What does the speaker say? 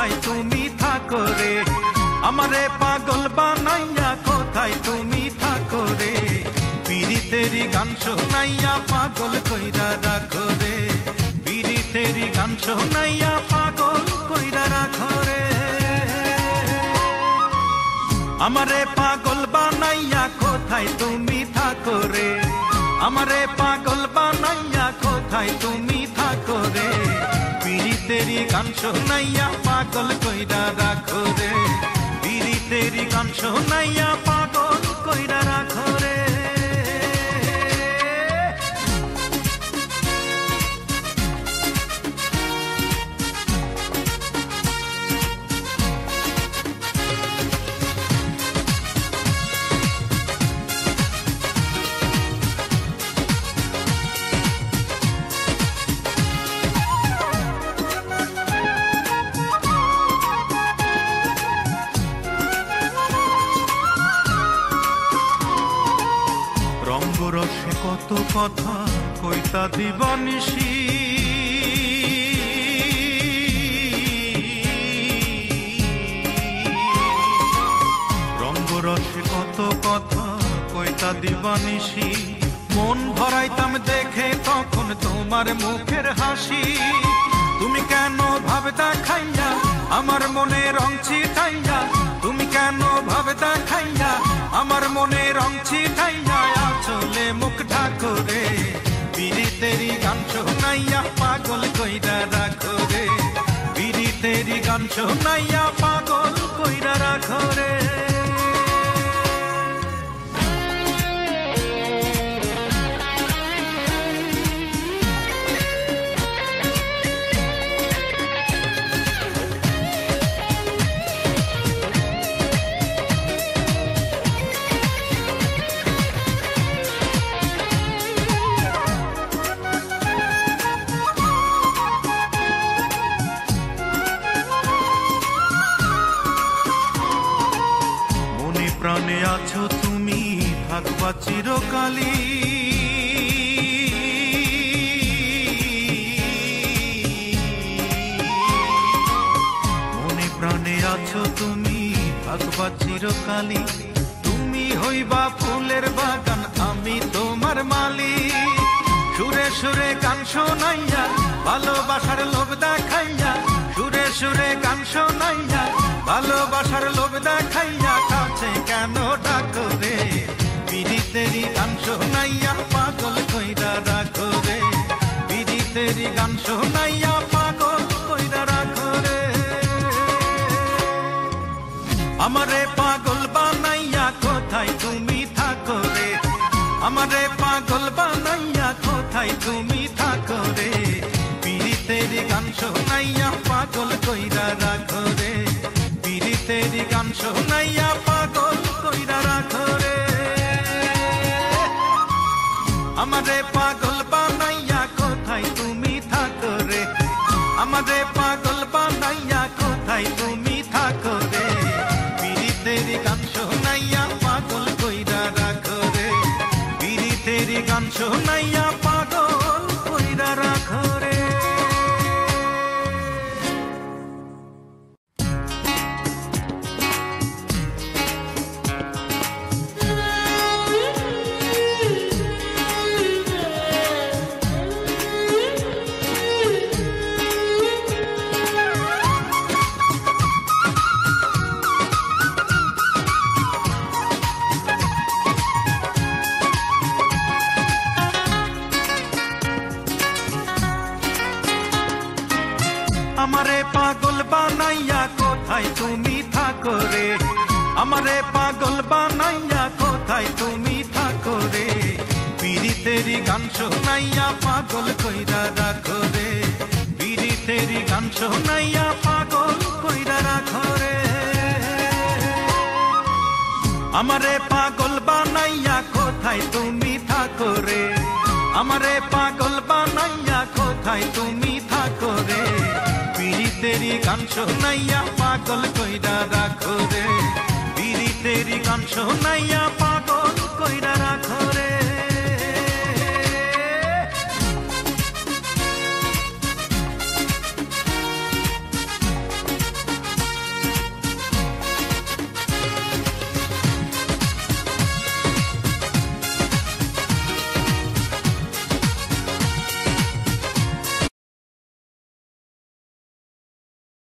কোথায় তুমি থাকো রে, আমারে পাগল বানাইয়া কোথায় তুমি থাকো রে, পীড়িতেরি গান শোনাইয়া পাগল কইরা রাখো রে, পীড়িতেরি গান শোনাইয়া পাগল কইরা রাখো রে। আমারে পাগল বানাইয়া কোথায় তুমি থাকো রে, আমারে পাগল বানাইয়া কোথায় তুমি থাকো রে, পীড়িতেরি গান শোনাইয়া পাগল কইরা রাখো রে, পীড়িতেরি গান শোনাইয়া পাগল কইরা রাখো রে। রঙ্গরসে কত কথা কইতা দিবানিশি, রঙ্গরসে কত কথা কইতা দিবানিশি, মন ভরাইতাম দেখে তখন তোমার মুখের হাসি, তুমি কেন ভাব দেখাইয়া আমার মনে রং ছিটাইয়া, তুমি কেন ভাব দেখাইয়া আমার মনে রং ছিটাইয়া, চলে মুখ ঢাকো রে, পীড়িতেরি গান শোনাইয়া পাগল কইরা রাখো রে, পীড়িতেরি গান শোনাইয়া পাগল কইরা রাখো রে। প্রাণে আছো তুমি থাকবা চিরকালী, মনে প্রাণে আছো তুমি থাকবা চিরকালী, তুমি হইবা ফুলের বাগান আমি তোমার মালিক, সুরে সুরে গান শোনাইয়া ভালোবাসার লোভ দেখাইয়া, সুরে সুরে গান শোনাইয়া ভালোবাসার লোভ দেখাইয়া, কাছে কেন ডাকো রে, পীড়িতেরি গান শোনাইয়া পাগল কইরা রাখো রে, পীড়িতেরি গান শোনাইয়া পাগল কইরা রাখো রে। আমারে পাগল বানাইয়া কোথায় তুমি থাকো রে, আমারে পাগল বানাইয়া কোথায় তুমি থাকো রে, পীড়িতেরি গান শোনাইয়া পাগল কইরা রাখো রে, পীড়িতেরি গান শোনাইয়া পাগল কইরা রাখো রে। আমারে পাগল বানাইয়া কোথায় তুমি থাকো রে, আমারে পাগল বানাইয়া কোথায় তুমি থাকো রে, পীড়িতেরি গান শোনাইয়া পাগল কইরা রাখো রে, পীড়িতেরি গান শোনাইয়া পাগল কইরা রাখো রে। আমারে পাগল বানাইয়া কোথায় তুমি থাকো রে, আমারে পাগল বানাইয়া কোথায় তুমি থাকো রে, পীড়িতেরি গান শোনাইয়া পাগল কইরা রাখো রে, পীড়িতেরি গান শোনাইয়া পাগল কইরা রাখো রে। আমারে পাগল বানাইয়া কোথায় তুমি থাকো রে, আমারে পাগল বানাইয়া কোথায় তুমি থাকো রে, পীড়িতেরি গান শোনাইয়া পাগল কইরা রাখো রে, পীড়িতেরি গান শোনাইয়া